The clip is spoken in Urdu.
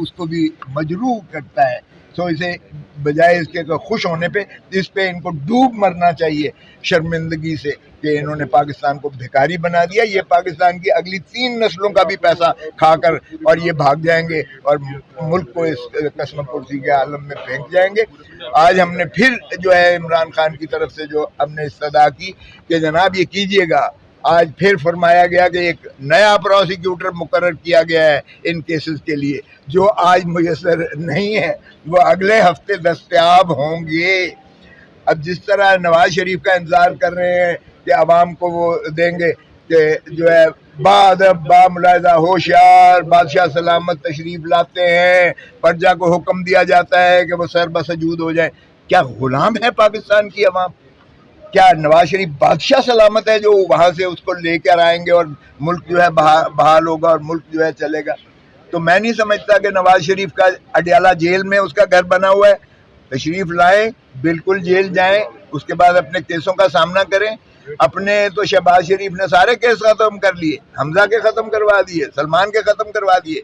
اس کو بھی مجروح کرتا ہے. تو اسے بجائے اس کے خوش ہونے پہ اس پہ ان کو ڈوب مرنا چاہیے شرمندگی سے کہ انہوں نے پاکستان کو بھکاری بنا دیا. یہ پاکستان کی اگلی 3 نسلوں کا بھی پیسہ کھا کر اور یہ بھاگ جائیں گے اور ملک کو اس قسم کرسی کے عالم میں پھینک جائیں گے. آج ہم نے پھر جو ہے عمران خان کی طرف سے جو ہم نے استدعا کی کہ جناب یہ کیجئے گا. آج پھر فرمایا گیا کہ ایک نیا پروسیکیوٹر مقرر کیا گیا ہے ان کیسز کے لیے جو آج میسر نہیں ہے, وہ اگلے ہفتے دستیاب ہوں گے. اب جس طرح نواز شریف کا انتظار کر رہے ہیں کہ عوام کو وہ دیں گے کہ جو ہے بادب با ملاحظہ ہوشیار بادشاہ سلامت تشریف لاتے ہیں, پرجا کو حکم دیا جاتا ہے کہ وہ سر بسجود ہو جائے. کیا غلام ہے پاکستان کی عوام؟ کیا نواز شریف بادشاہ سلامت ہے جو وہاں سے اس کو لے کر آئیں گے اور ملک جو ہے بحال ہوگا اور ملک جو ہے چلے گا؟ تو میں نہیں سمجھتا کہ نواز شریف کا اڈیالہ جیل میں اس کا گھر بنا ہوا ہے. تشریف لائیں, بالکل جیل جائیں, اس کے بعد اپنے کیسوں کا سامنا کریں. اپنے تو شہباز شریف نے سارے کیس ختم کر لیے, حمزہ کے ختم کروا دیے, سلمان کے ختم کروا دیے,